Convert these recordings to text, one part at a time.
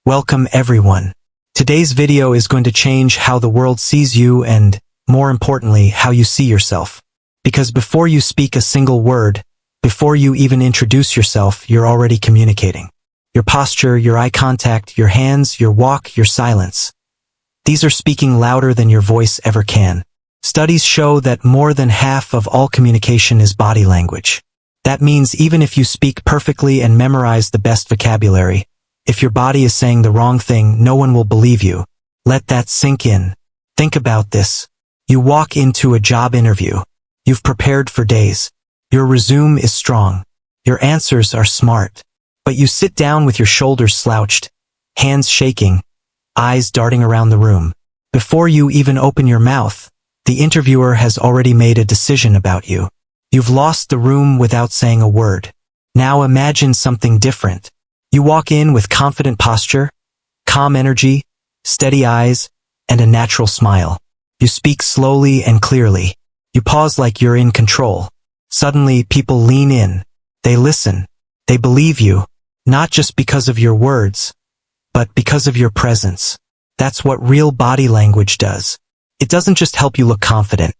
Welcome everyone. Today's video is going to change how the world sees you and, more importantly, how you see yourself. Because before you speak a single word, before you even introduce yourself, you're already communicating. Your posture, your eye contact, your hands, your walk, your silence. These are speaking louder than your voice ever can. Studies show that more than half of all communication is body language. That means even if you speak perfectly and memorize the best vocabulary, if your body is saying the wrong thing, no one will believe you. Let that sink in. Think about this. You walk into a job interview. You've prepared for days. Your resume is strong. Your answers are smart. But you sit down with your shoulders slouched, hands shaking, eyes darting around the room. Before you even open your mouth, the interviewer has already made a decision about you. You've lost the room without saying a word. Now imagine something different. You walk in with confident posture, calm energy, steady eyes, and a natural smile. You speak slowly and clearly. You pause like you're in control. Suddenly, people lean in. They listen. They believe you, not just because of your words, but because of your presence. That's what real body language does. It doesn't just help you look confident.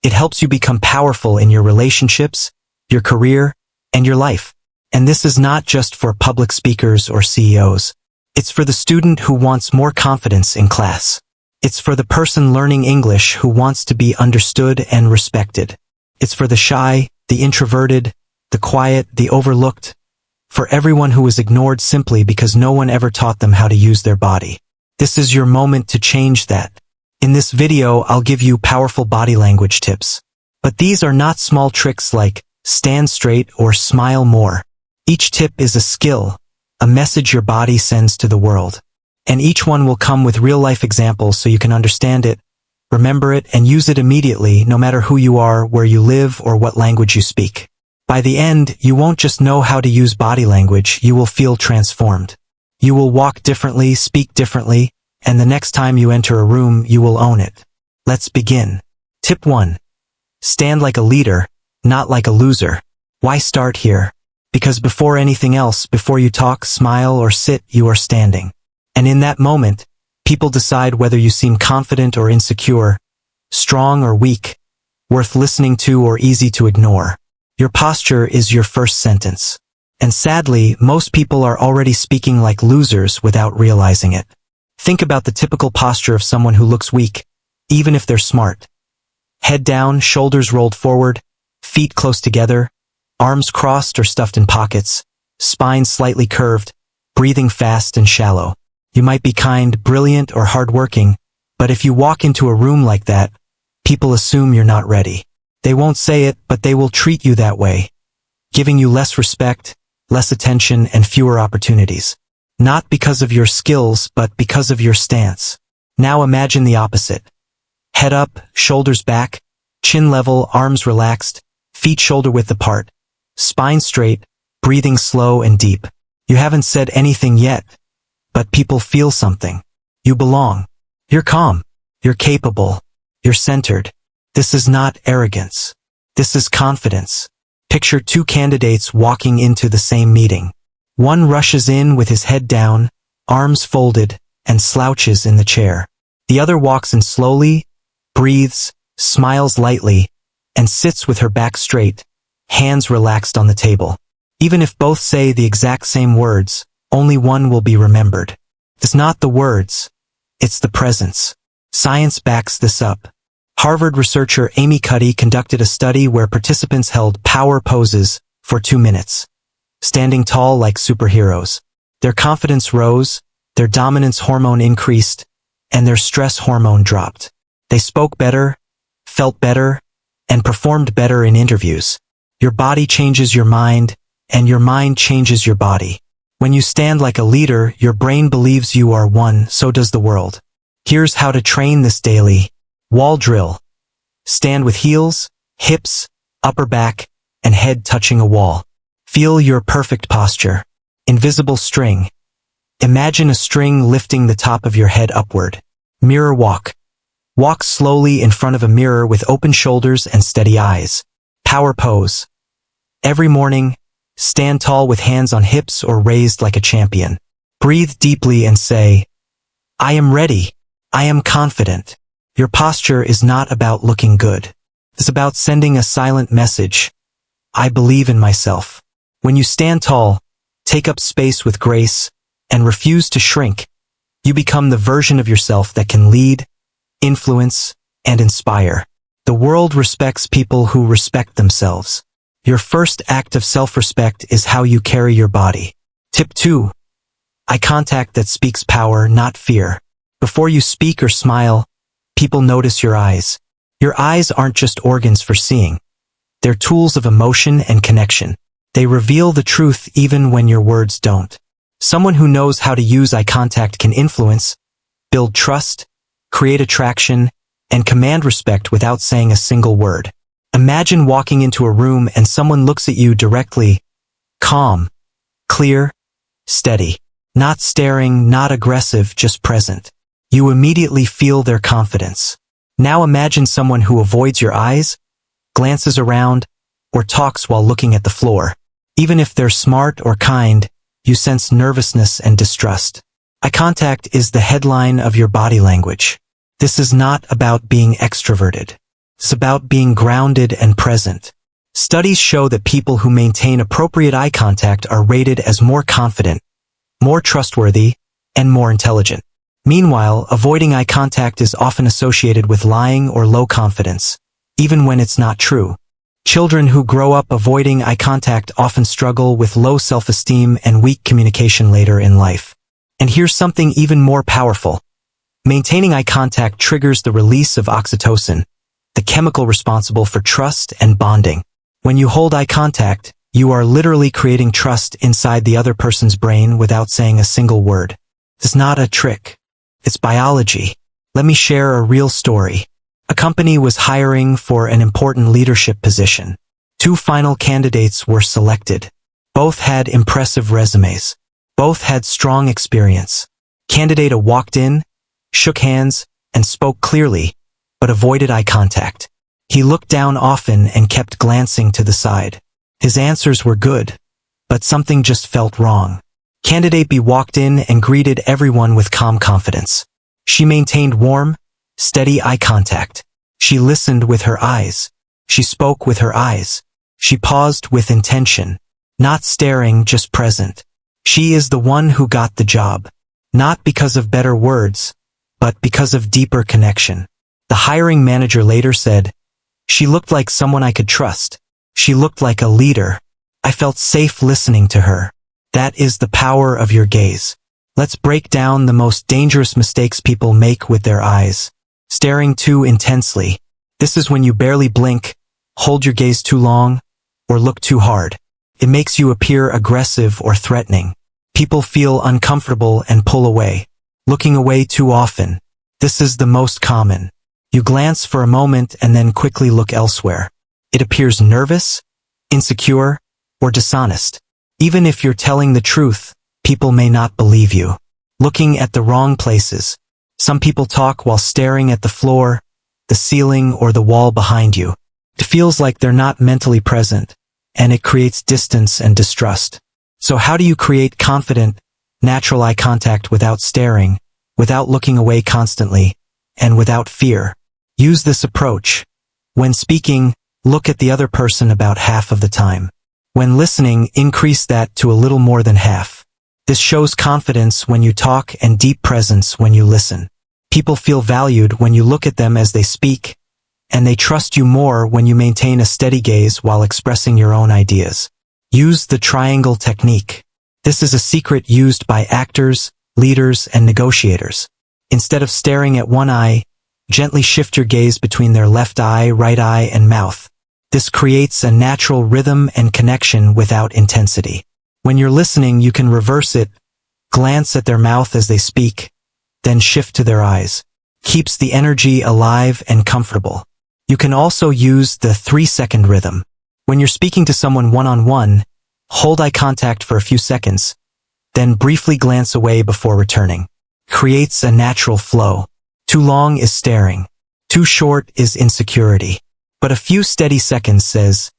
It helps you become powerful in your relationships, your career, and your life. And this is not just for public speakers or CEOs. It's for the student who wants more confidence in class. It's for the person learning English who wants to be understood and respected. It's for the shy, the introverted, the quiet, the overlooked. For everyone who is ignored simply because no one ever taught them how to use their body. This is your moment to change that. In this video, I'll give you powerful body language tips. But these are not small tricks like stand straight or smile more. Each tip is a skill, a message your body sends to the world. And each one will come with real-life examples so you can understand it, remember it, and use it immediately, no matter who you are, where you live, or what language you speak. By the end, you won't just know how to use body language, you will feel transformed. You will walk differently, speak differently, and the next time you enter a room, you will own it. Let's begin. Tip 1. Stand like a leader, not like a loser. Why start here? Because before anything else, before you talk, smile, or sit, you are standing. And in that moment, people decide whether you seem confident or insecure, strong or weak, worth listening to or easy to ignore. Your posture is your first sentence. And sadly, most people are already speaking like losers without realizing it. Think about the typical posture of someone who looks weak, even if they're smart. Head down, shoulders rolled forward, feet close together, arms crossed or stuffed in pockets, spine slightly curved, breathing fast and shallow. You might be kind, brilliant, or hardworking, but if you walk into a room like that, people assume you're not ready. They won't say it, but they will treat you that way, giving you less respect, less attention, and fewer opportunities. Not because of your skills, but because of your stance. Now imagine the opposite. Head up, shoulders back, chin level, arms relaxed, feet shoulder-width apart, spine straight, breathing slow and deep. You haven't said anything yet, but people feel something. You belong. You're calm. You're capable. You're centered. This is not arrogance. This is confidence. Picture two candidates walking into the same meeting. One rushes in with his head down, arms folded, and slouches in the chair. The other walks in slowly, breathes, smiles lightly, and sits with her back straight, hands relaxed on the table. Even if both say the exact same words, only one will be remembered. It's not the words, it's the presence. Science backs this up. Harvard researcher Amy Cuddy conducted a study where participants held power poses for 2 minutes, standing tall like superheroes. Their confidence rose, their dominance hormone increased, and their stress hormone dropped. They spoke better, felt better, and performed better in interviews. Your body changes your mind, and your mind changes your body. When you stand like a leader, your brain believes you are one, so does the world. Here's how to train this daily. Wall drill. Stand with heels, hips, upper back, and head touching a wall. Feel your perfect posture. Invisible string. Imagine a string lifting the top of your head upward. Mirror walk. Walk slowly in front of a mirror with open shoulders and steady eyes. Power pose. Every morning, stand tall with hands on hips or raised like a champion. Breathe deeply and say, I am ready. I am confident. Your posture is not about looking good. It's about sending a silent message. I believe in myself. When you stand tall, take up space with grace, and refuse to shrink, you become the version of yourself that can lead, influence, and inspire. The world respects people who respect themselves. Your first act of self-respect is how you carry your body. Tip 2. Eye contact that speaks power, not fear. Before you speak or smile, people notice your eyes. Your eyes aren't just organs for seeing. They're tools of emotion and connection. They reveal the truth even when your words don't. Someone who knows how to use eye contact can influence, build trust, create attraction, and command respect without saying a single word. Imagine walking into a room and someone looks at you directly, calm, clear, steady, not staring, not aggressive, just present. You immediately feel their confidence. Now imagine someone who avoids your eyes, glances around, or talks while looking at the floor. Even if they're smart or kind, you sense nervousness and distrust. Eye contact is the headline of your body language. This is not about being extroverted. It's about being grounded and present. Studies show that people who maintain appropriate eye contact are rated as more confident, more trustworthy, and more intelligent. Meanwhile, avoiding eye contact is often associated with lying or low confidence, even when it's not true. Children who grow up avoiding eye contact often struggle with low self-esteem and weak communication later in life. And here's something even more powerful. Maintaining eye contact triggers the release of oxytocin, the chemical responsible for trust and bonding. When you hold eye contact, you are literally creating trust inside the other person's brain without saying a single word. It's not a trick. It's biology. Let me share a real story. A company was hiring for an important leadership position. 2 final candidates were selected. Both had impressive resumes. Both had strong experience. Candidate A walked in, shook hands, and spoke clearly, but avoided eye contact. He looked down often and kept glancing to the side. His answers were good, but something just felt wrong. Candidate B walked in and greeted everyone with calm confidence. She maintained warm, steady eye contact. She listened with her eyes. She spoke with her eyes. She paused with intention, not staring, just present. She is the one who got the job, not because of better words, but because of deeper connection. The hiring manager later said, "She looked like someone I could trust. She looked like a leader. I felt safe listening to her." That is the power of your gaze. Let's break down the most dangerous mistakes people make with their eyes. Staring too intensely. This is when you barely blink, hold your gaze too long, or look too hard. It makes you appear aggressive or threatening. People feel uncomfortable and pull away. Looking away too often. This is the most common. You glance for a moment and then quickly look elsewhere. It appears nervous, insecure, or dishonest. Even if you're telling the truth, people may not believe you. Looking at the wrong places. Some people talk while staring at the floor, the ceiling, or the wall behind you. It feels like they're not mentally present, and it creates distance and distrust. So how do you create confident, natural eye contact without staring, without looking away constantly, and without fear? Use this approach. When speaking, look at the other person about half of the time. When listening, increase that to a little more than half. This shows confidence when you talk and deep presence when you listen. People feel valued when you look at them as they speak, and they trust you more when you maintain a steady gaze while expressing your own ideas. Use the triangle technique. This is a secret used by actors, leaders, and negotiators. Instead of staring at one eye, gently shift your gaze between their left eye, right eye, and mouth. This creates a natural rhythm and connection without intensity. When you're listening, you can reverse it, glance at their mouth as they speak, then shift to their eyes. Keeps the energy alive and comfortable. You can also use the 3-second rhythm. When you're speaking to someone one-on-one, hold eye contact for a few seconds, then briefly glance away before returning. Creates a natural flow. Too long is staring. Too short is insecurity. But a few steady seconds says,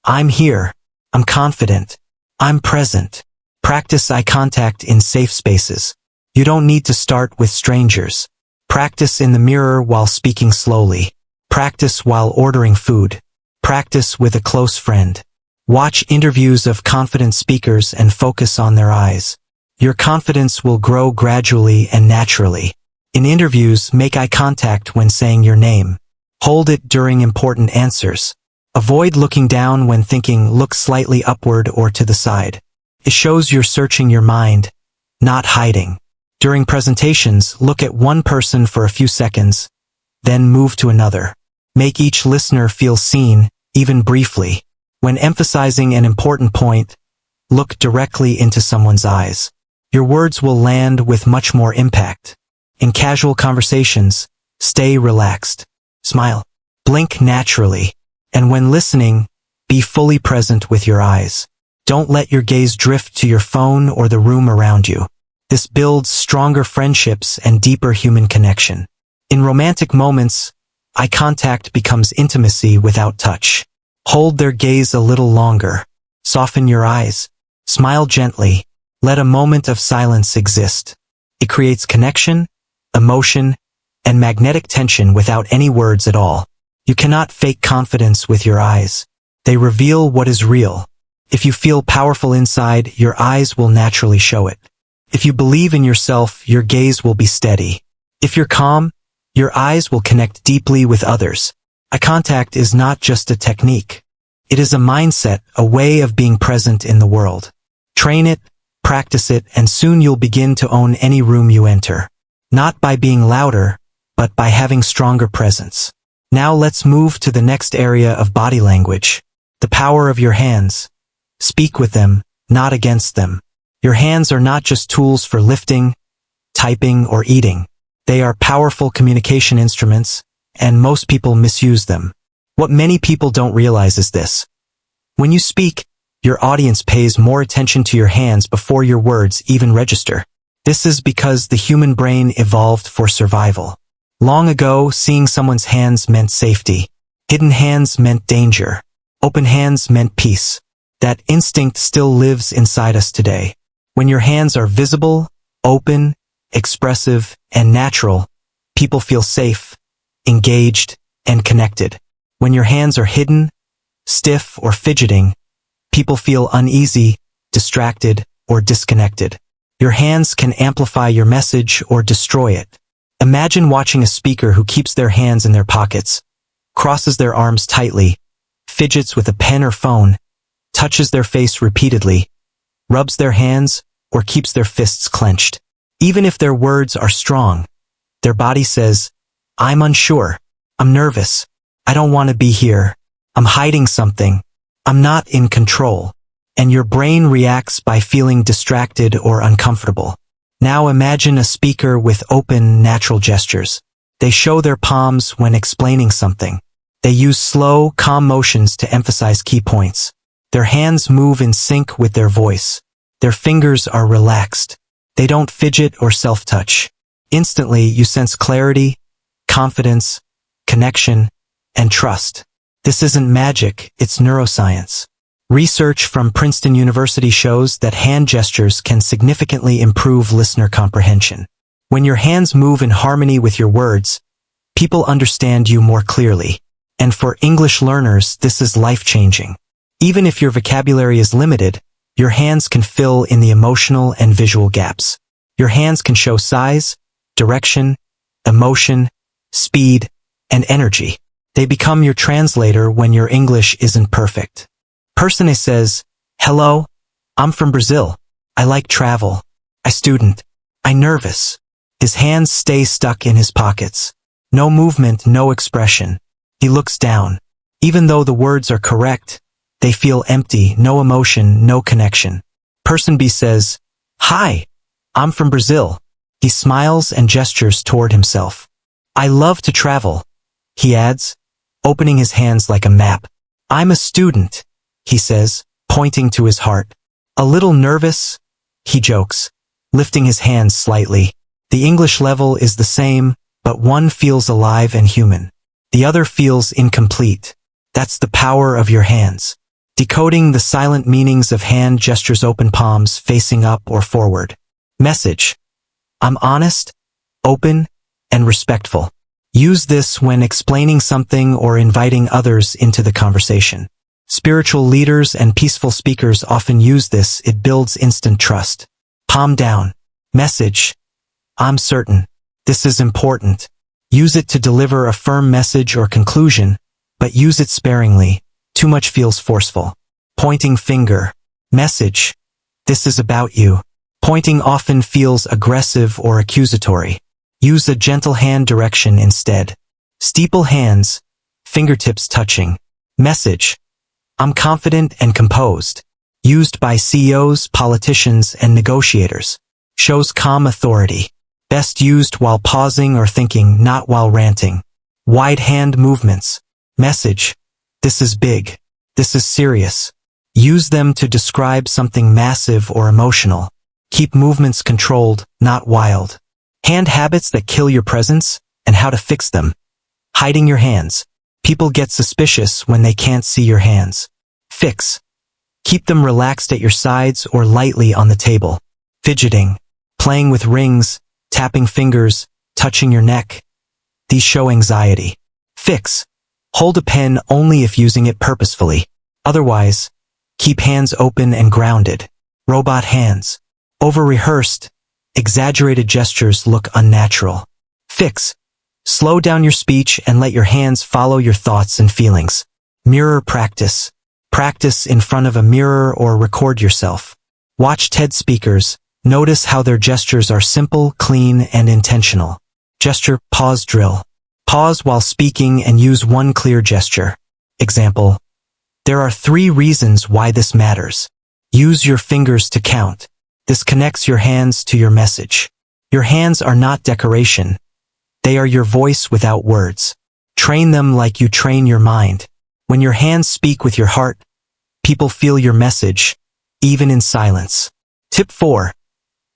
"I'm here. I'm confident. I'm present." Practice eye contact in safe spaces. You don't need to start with strangers. Practice in the mirror while speaking slowly. Practice while ordering food. Practice with a close friend. Watch interviews of confident speakers and focus on their eyes. Your confidence will grow gradually and naturally. In interviews, make eye contact when saying your name. Hold it during important answers. Avoid looking down when thinking. Look slightly upward or to the side. It shows you're searching your mind, not hiding. During presentations, look at one person for a few seconds, then move to another. Make each listener feel seen, even briefly. When emphasizing an important point, look directly into someone's eyes. Your words will land with much more impact. In casual conversations, stay relaxed. Smile. Blink naturally. And when listening, be fully present with your eyes. Don't let your gaze drift to your phone or the room around you. This builds stronger friendships and deeper human connection. In romantic moments, eye contact becomes intimacy without touch. Hold their gaze a little longer. Soften your eyes. Smile gently. Let a moment of silence exist. It creates connection, emotion, and magnetic tension without any words at all. You cannot fake confidence with your eyes. They reveal what is real. If you feel powerful inside, your eyes will naturally show it. If you believe in yourself, your gaze will be steady. If you're calm, your eyes will connect deeply with others. Eye contact is not just a technique. It is a mindset, a way of being present in the world. Train it, practice it, and soon you'll begin to own any room you enter. Not by being louder, but by having stronger presence. Now let's move to the next area of body language. The power of your hands. Speak with them, not against them. Your hands are not just tools for lifting, typing, or eating. They are powerful communication instruments, and most people misuse them. What many people don't realize is this. When you speak, your audience pays more attention to your hands before your words even register. This is because the human brain evolved for survival. Long ago, seeing someone's hands meant safety. Hidden hands meant danger. Open hands meant peace. That instinct still lives inside us today. When your hands are visible, open, expressive, and natural, people feel safe, engaged, and connected. When your hands are hidden, stiff, or fidgeting, people feel uneasy, distracted, or disconnected. Your hands can amplify your message or destroy it. Imagine watching a speaker who keeps their hands in their pockets, crosses their arms tightly, fidgets with a pen or phone, touches their face repeatedly, rubs their hands, or keeps their fists clenched. Even if their words are strong, their body says, "I'm unsure. I'm nervous. I don't want to be here. I'm hiding something. I'm not in control." And your brain reacts by feeling distracted or uncomfortable. Now imagine a speaker with open, natural gestures. They show their palms when explaining something. They use slow, calm motions to emphasize key points. Their hands move in sync with their voice. Their fingers are relaxed. They don't fidget or self-touch. Instantly, you sense clarity, confidence, connection, and trust. This isn't magic, it's neuroscience. Research from Princeton University shows that hand gestures can significantly improve listener comprehension. When your hands move in harmony with your words, people understand you more clearly. And for English learners, this is life-changing. Even if your vocabulary is limited, your hands can fill in the emotional and visual gaps. Your hands can show size, direction, emotion, speed, and energy. They become your translator when your English isn't perfect. Person says, "Hello, I'm from Brazil. I like travel. I student. I nervous." His hands stay stuck in his pockets. No movement, no expression. He looks down. Even though the words are correct, they feel empty, no emotion, no connection. Person B says, "Hi, I'm from Brazil." He smiles and gestures toward himself. "I love to travel," he adds, opening his hands like a map. "I'm a student," he says, pointing to his heart. "A little nervous," he jokes, lifting his hands slightly. The English level is the same, but one feels alive and human. The other feels incomplete. That's the power of your hands. Decoding the silent meanings of hand gestures: open palms facing up or forward. Message: I'm honest, open, and respectful. Use this when explaining something or inviting others into the conversation. Spiritual leaders and peaceful speakers often use this. It builds instant trust. Palm down. Message: I'm certain. This is important. Use it to deliver a firm message or conclusion, but use it sparingly. Too much feels forceful. Pointing finger. Message: this is about you. Pointing often feels aggressive or accusatory. Use a gentle hand direction instead. Steeple hands, fingertips touching. Message: I'm confident and composed. Used by CEOs, politicians, and negotiators. Shows calm authority. Best used while pausing or thinking, not while ranting. Wide hand movements. Message: this is big. This is serious. Use them to describe something massive or emotional. Keep movements controlled, not wild. Hand habits that kill your presence, and how to fix them. Hiding your hands. People get suspicious when they can't see your hands. Fix. Keep them relaxed at your sides or lightly on the table. Fidgeting. Playing with rings, tapping fingers, touching your neck. These show anxiety. Fix. Hold a pen only if using it purposefully. Otherwise, keep hands open and grounded. Robot hands. Over-rehearsed, exaggerated gestures look unnatural. Fix. Slow down your speech and let your hands follow your thoughts and feelings. Mirror practice. Practice in front of a mirror or record yourself. Watch TED speakers. Notice how their gestures are simple, clean, and intentional. Gesture pause drill. Pause while speaking and use one clear gesture. Example: there are 3 reasons why this matters. Use your fingers to count. This connects your hands to your message. Your hands are not decoration. They are your voice without words. Train them like you train your mind. When your hands speak with your heart, people feel your message, even in silence. Tip 4.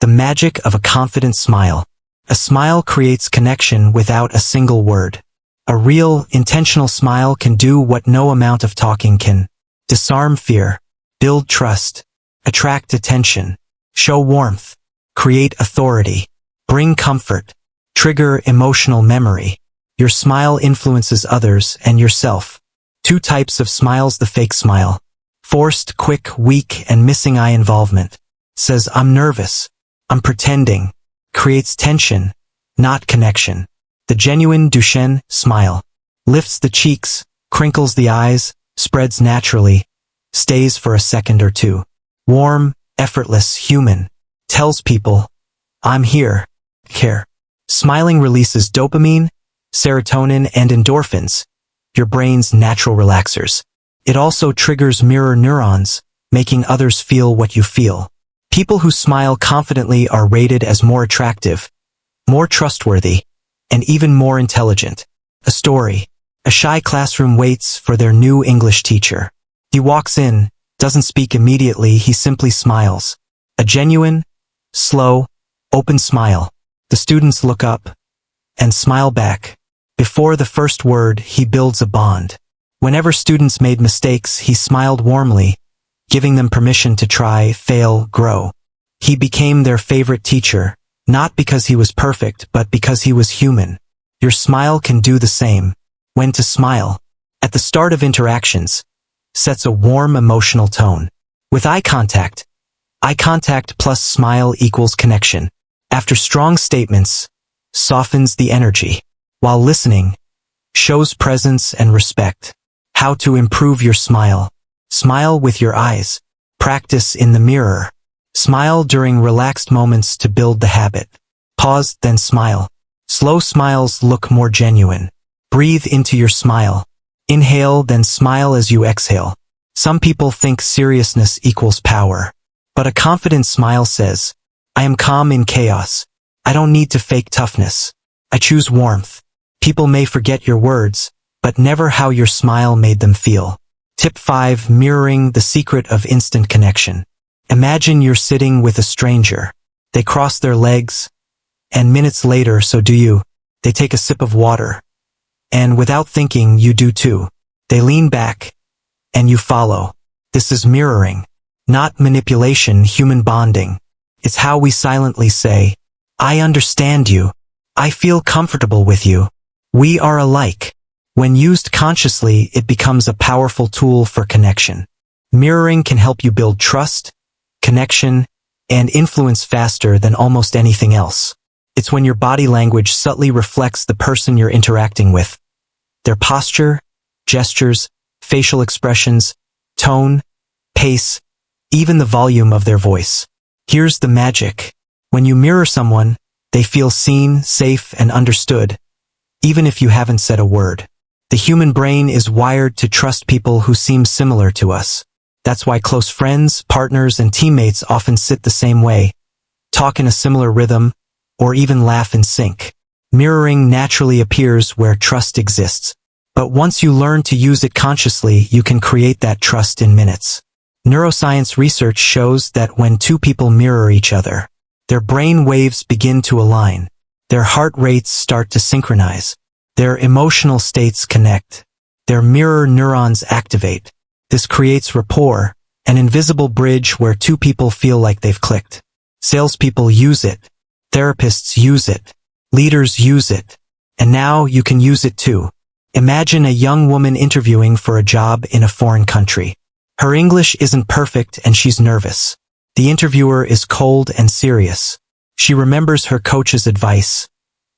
The magic of a confident smile. A smile creates connection without a single word. A real, intentional smile can do what no amount of talking can. Disarm fear. Build trust. Attract attention. Show warmth. Create authority. Bring comfort. Trigger emotional memory. Your smile influences others and yourself. 2 types of smiles: the fake smile. Forced, quick, weak, and missing eye involvement. Says, I'm nervous. I'm pretending. Creates tension, not connection. The genuine Duchenne smile. Lifts the cheeks, crinkles the eyes, spreads naturally, stays for a second or two. Warm, effortless, human. Tells people, I'm here, care. Smiling releases dopamine, serotonin, and endorphins, your brain's natural relaxers. It also triggers mirror neurons, making others feel what you feel. People who smile confidently are rated as more attractive, more trustworthy, and even more intelligent. A story. A shy classroom waits for their new English teacher. He walks in, doesn't speak immediately, he simply smiles. A genuine, slow, open smile. The students look up and smile back. Before the first word, he builds a bond. Whenever students made mistakes, he smiled warmly, giving them permission to try, fail, grow. He became their favorite teacher, not because he was perfect, but because he was human. Your smile can do the same. When to smile. At the start of interactions, sets a warm emotional tone. With eye contact plus smile equals connection. After strong statements, softens the energy. While listening, shows presence and respect. How to improve your smile. Smile with your eyes. Practice in the mirror. Smile during relaxed moments to build the habit. Pause, then smile. Slow smiles look more genuine. Breathe into your smile. Inhale, then smile as you exhale. Some people think seriousness equals power. But a confident smile says, I am calm in chaos. I don't need to fake toughness. I choose warmth. People may forget your words, but never how your smile made them feel. Tip 5. Mirroring, the secret of instant connection. Imagine you're sitting with a stranger. They cross their legs, and minutes later, so do you. They take a sip of water, and without thinking, you do too. They lean back, and you follow. This is mirroring. Not manipulation, human bonding. It's how we silently say, I understand you. I feel comfortable with you. We are alike. When used consciously, it becomes a powerful tool for connection. Mirroring can help you build trust, connection, and influence faster than almost anything else. It's when your body language subtly reflects the person you're interacting with. Their posture, gestures, facial expressions, tone, pace, even the volume of their voice. Here's the magic. When you mirror someone, they feel seen, safe, and understood, even if you haven't said a word. The human brain is wired to trust people who seem similar to us. That's why close friends, partners, and teammates often sit the same way, talk in a similar rhythm, or even laugh in sync. Mirroring naturally appears where trust exists. But once you learn to use it consciously, you can create that trust in minutes. Neuroscience research shows that when two people mirror each other, their brain waves begin to align, their heart rates start to synchronize, their emotional states connect, their mirror neurons activate. This creates rapport, an invisible bridge where two people feel like they've clicked. Salespeople use it, therapists use it, leaders use it, and now you can use it too. Imagine a young woman interviewing for a job in a foreign country. Her English isn't perfect and she's nervous. The interviewer is cold and serious. She remembers her coach's advice.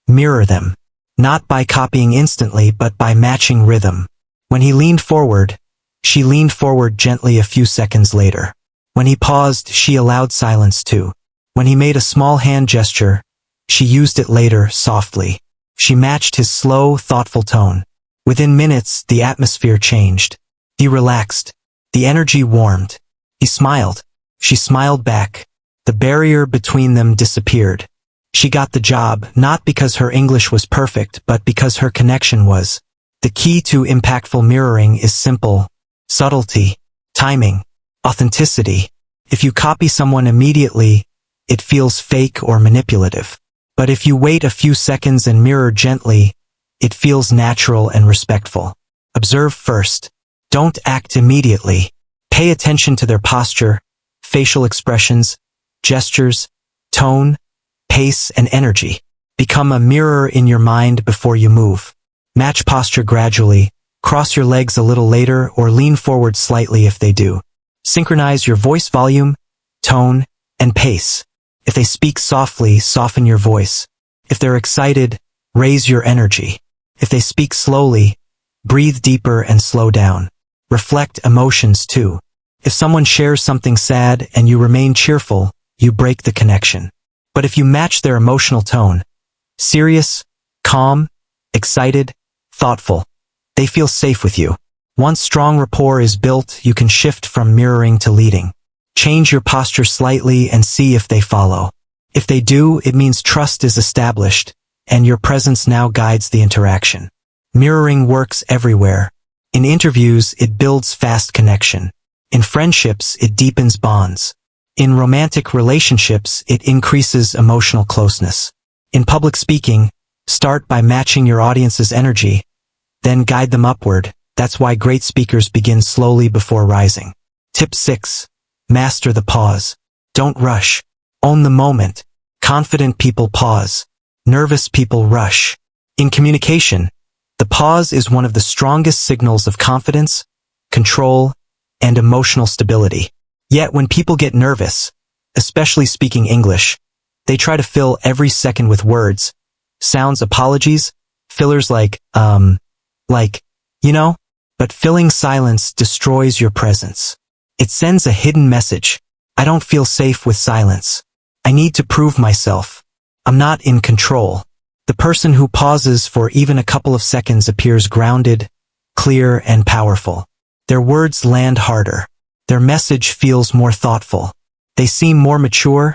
Mirror them. Not by copying instantly, but by matching rhythm. When he leaned forward, she leaned forward gently a few seconds later. When he paused, she allowed silence too. When he made a small hand gesture, she used it later, softly. She matched his slow, thoughtful tone. Within minutes, the atmosphere changed. He relaxed. The energy warmed. He smiled. She smiled back. The barrier between them disappeared. She got the job, not because her English was perfect, but because her connection was. The key to impactful mirroring is simple. Subtlety, timing, authenticity. If you copy someone immediately, it feels fake or manipulative. But if you wait a few seconds and mirror gently, it feels natural and respectful. Observe first. Don't act immediately. Pay attention to their posture, facial expressions, gestures, tone, pace, and energy. Become a mirror in your mind before you move. Match posture gradually. Cross your legs a little later or lean forward slightly if they do. Synchronize your voice volume, tone, and pace. If they speak softly, soften your voice. If they're excited, raise your energy. If they speak slowly, breathe deeper and slow down. Reflect emotions too. If someone shares something sad and you remain cheerful, you break the connection. But if you match their emotional tone, serious, calm, excited, thoughtful, they feel safe with you. Once strong rapport is built, you can shift from mirroring to leading. Change your posture slightly and see if they follow. If they do, it means trust is established, and your presence now guides the interaction. Mirroring works everywhere. In interviews, it builds fast connection. In friendships, it deepens bonds. In romantic relationships, it increases emotional closeness. In public speaking, start by matching your audience's energy, then guide them upward. That's why great speakers begin slowly before rising. Tip 6. Master the pause. Don't rush. Own the moment. Confident people pause. Nervous people rush. In communication, the pause is one of the strongest signals of confidence, control, and emotional stability. Yet when people get nervous, especially speaking English, they try to fill every second with words, sounds, apologies, fillers like, but filling silence destroys your presence. It sends a hidden message. I don't feel safe with silence. I need to prove myself. I'm not in control. The person who pauses for even a couple of seconds appears grounded, clear, and powerful. Their words land harder. Their message feels more thoughtful. They seem more mature,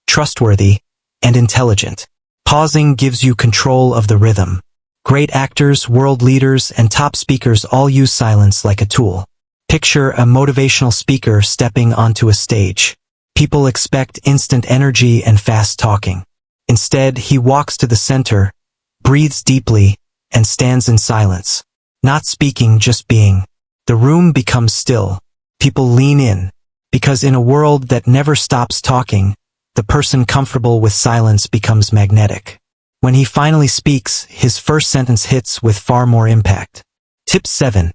trustworthy, and intelligent. Pausing gives you control of the rhythm. Great actors, world leaders, and top speakers all use silence like a tool. Picture a motivational speaker stepping onto a stage. People expect instant energy and fast talking. Instead, he walks to the center, breathes deeply, and stands in silence. Not speaking, just being. The room becomes still. People lean in, because in a world that never stops talking, the person comfortable with silence becomes magnetic. When he finally speaks, his first sentence hits with far more impact. Tip 7.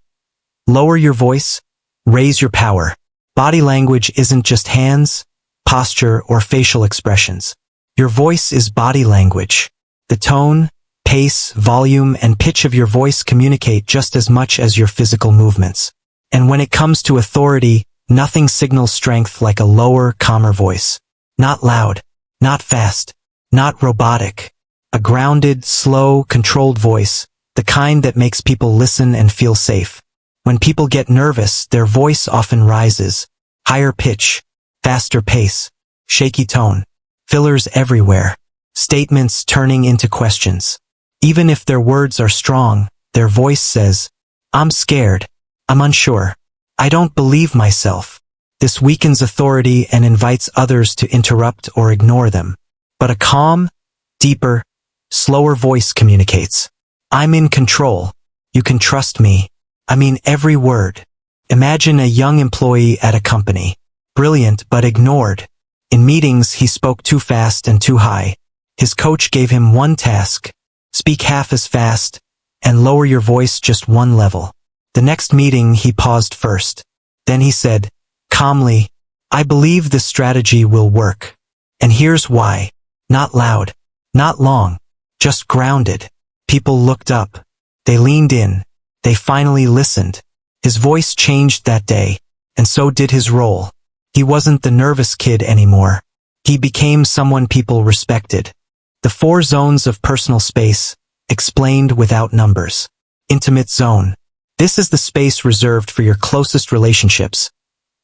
Lower your voice, raise your power. Body language isn't just hands, posture, or facial expressions. Your voice is body language. The tone, pace, volume, and pitch of your voice communicate just as much as your physical movements. And when it comes to authority, nothing signals strength like a lower, calmer voice. Not loud, not fast, not robotic. A grounded, slow, controlled voice, the kind that makes people listen and feel safe. When people get nervous, their voice often rises. Higher pitch, faster pace, shaky tone, fillers everywhere, statements turning into questions. Even if their words are strong, their voice says, "I'm scared, I'm unsure, I don't believe myself." This weakens authority and invites others to interrupt or ignore them. But a calm, deeper, slower voice communicates. "I'm in control. You can trust me. I mean every word." Imagine a young employee at a company. Brilliant but ignored. In meetings, he spoke too fast and too high. His coach gave him one task: speak half as fast and lower your voice just one level. The next meeting, he paused first. Then he said, calmly, "I believe this strategy will work. And here's why." Not loud, not long, just grounded. People looked up. They leaned in. They finally listened. His voice changed that day, and so did his role. He wasn't the nervous kid anymore. He became someone people respected. The 4 zones of personal space, explained without numbers. Intimate zone. This is the space reserved for your closest relationships,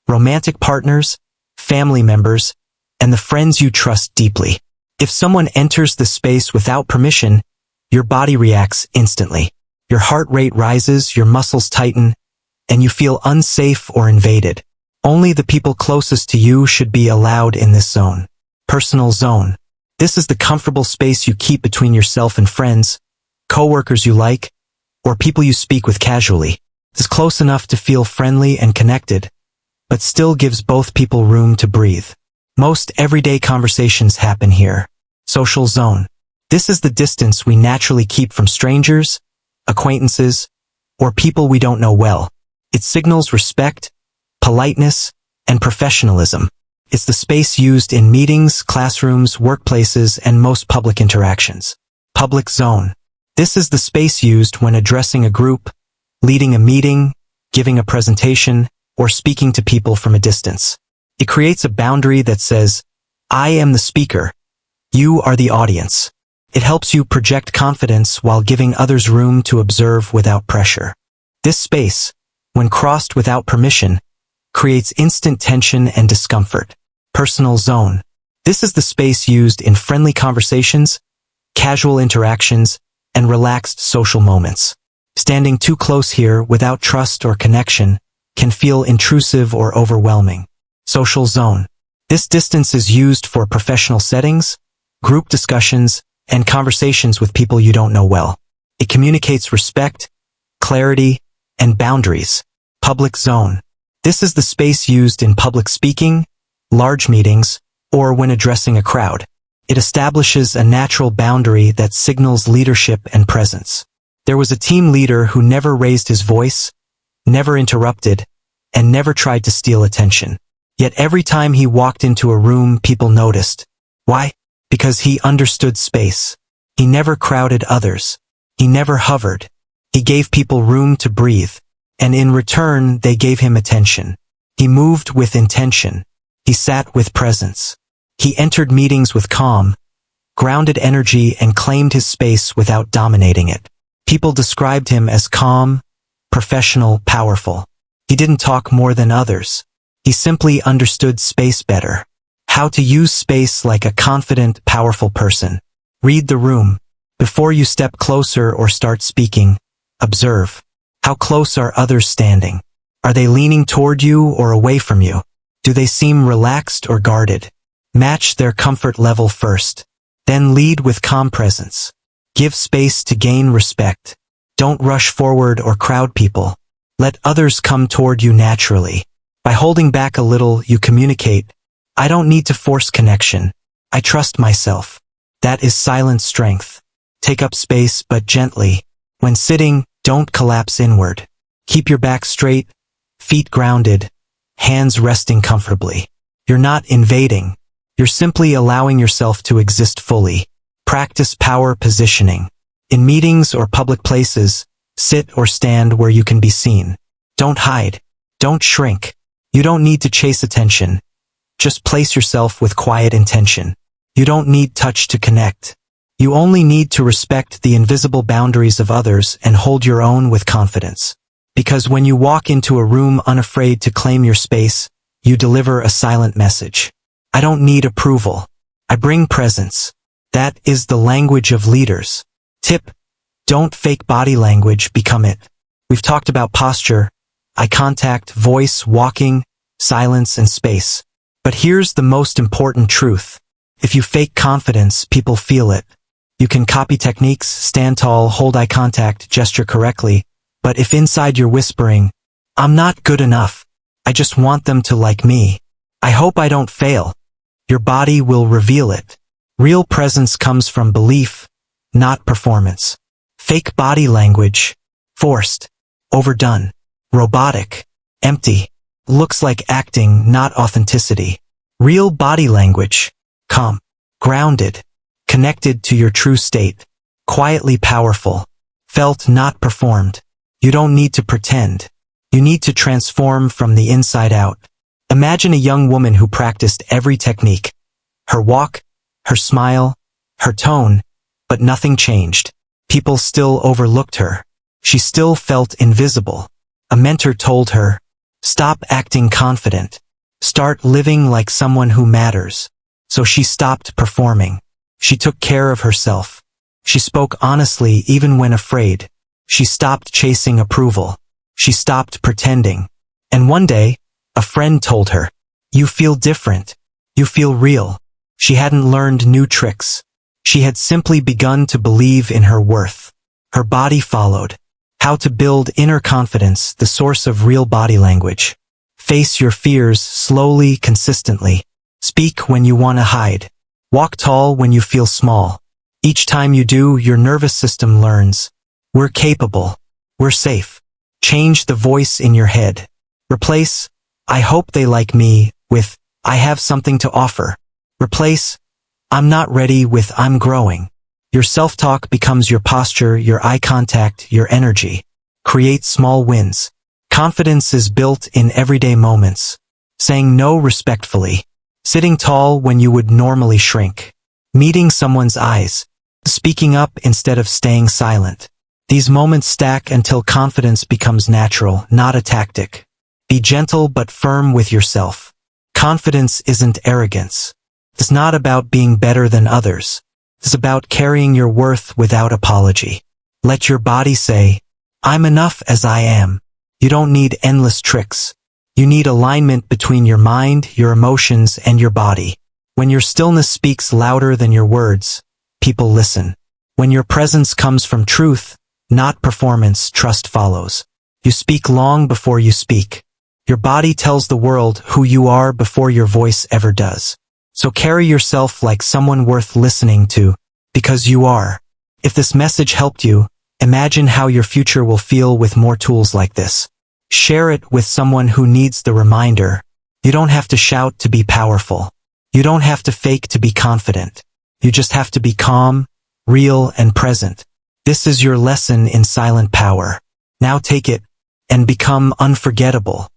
romantic partners, family members, and the friends you trust deeply. If someone enters the space without permission, your body reacts instantly. Your heart rate rises, your muscles tighten, and you feel unsafe or invaded. Only the people closest to you should be allowed in this zone. Personal zone. This is the comfortable space you keep between yourself and friends, coworkers you like, or people you speak with casually. It's close enough to feel friendly and connected, but still gives both people room to breathe. Most everyday conversations happen here. Social zone. This is the distance we naturally keep from strangers, acquaintances, or people we don't know well. It signals respect, politeness, and professionalism. It's the space used in meetings, classrooms, workplaces, and most public interactions. Public zone. This is the space used when addressing a group, leading a meeting, giving a presentation, or speaking to people from a distance. It creates a boundary that says, "I am the speaker. You are the audience." It helps you project confidence while giving others room to observe without pressure. This space, when crossed without permission, creates instant tension and discomfort. Personal zone. This is the space used in friendly conversations, casual interactions, and relaxed social moments. Standing too close here without trust or connection can feel intrusive or overwhelming. Social zone. This distance is used for professional settings, group discussions, and conversations with people you don't know well. It communicates respect, clarity, and boundaries. Public zone. This is the space used in public speaking, large meetings, or when addressing a crowd. It establishes a natural boundary that signals leadership and presence. There was a team leader who never raised his voice, never interrupted, and never tried to steal attention. Yet every time he walked into a room, people noticed. Why? Because he understood space. He never crowded others. He never hovered. He gave people room to breathe, and in return, they gave him attention. He moved with intention. He sat with presence. He entered meetings with calm, grounded energy, and claimed his space without dominating it. People described him as calm, professional, powerful. He didn't talk more than others. He simply understood space better. How to use space like a confident, powerful person. Read the room. Before you step closer or start speaking, observe. How close are others standing? Are they leaning toward you or away from you? Do they seem relaxed or guarded? Match their comfort level first. Then lead with calm presence. Give space to gain respect. Don't rush forward or crowd people. Let others come toward you naturally. By holding back a little, you communicate. I don't need to force connection. I trust myself. That is silent strength. Take up space, but gently. When sitting, don't collapse inward. Keep your back straight, feet grounded, hands resting comfortably. You're not invading. You're simply allowing yourself to exist fully. Practice power positioning. In meetings or public places, sit or stand where you can be seen. Don't hide. Don't shrink. You don't need to chase attention. Just place yourself with quiet intention. You don't need touch to connect. You only need to respect the invisible boundaries of others and hold your own with confidence. Because when you walk into a room unafraid to claim your space, you deliver a silent message. I don't need approval. I bring presence. That is the language of leaders. Tip: don't fake body language, become it. We've talked about posture, eye contact, voice, walking, silence, and space. But here's the most important truth. If you fake confidence, people feel it. You can copy techniques, stand tall, hold eye contact, gesture correctly, but if inside you're whispering, I'm not good enough, I just want them to like me, I hope I don't fail, your body will reveal it. Real presence comes from belief, not performance. Fake body language, forced, overdone, robotic, empty, looks like acting, not authenticity. Real body language, calm, grounded, connected to your true state, quietly powerful, felt, not performed. You don't need to pretend. You need to transform from the inside out. Imagine a young woman who practiced every technique. Her walk, her smile, her tone, but nothing changed. People still overlooked her. She still felt invisible. A mentor told her, stop acting confident. Start living like someone who matters. So she stopped performing. She took care of herself. She spoke honestly even when afraid. She stopped chasing approval. She stopped pretending. And one day, a friend told her, you feel different. You feel real. She hadn't learned new tricks. She had simply begun to believe in her worth. Her body followed. How to build inner confidence, the source of real body language. Face your fears slowly, consistently. Speak when you want to hide. Walk tall when you feel small. Each time you do, your nervous system learns. We're capable. We're safe. Change the voice in your head. Replace, I hope they like me, with, I have something to offer. Replace, I'm not ready, with, I'm growing. Your self-talk becomes your posture, your eye contact, your energy. Create small wins. Confidence is built in everyday moments. Saying no respectfully. Sitting tall when you would normally shrink. Meeting someone's eyes. Speaking up instead of staying silent. These moments stack until confidence becomes natural, not a tactic. Be gentle but firm with yourself. Confidence isn't arrogance. It's not about being better than others. It's about carrying your worth without apology. Let your body say, I'm enough as I am. You don't need endless tricks. You need alignment between your mind, your emotions, and your body. When your stillness speaks louder than your words, people listen. When your presence comes from truth, not performance, trust follows. You speak long before you speak. Your body tells the world who you are before your voice ever does. So carry yourself like someone worth listening to, because you are. If this message helped you, imagine how your future will feel with more tools like this. Share it with someone who needs the reminder. You don't have to shout to be powerful. You don't have to fake to be confident. You just have to be calm, real, and present. This is your lesson in silent power. Now take it and become unforgettable.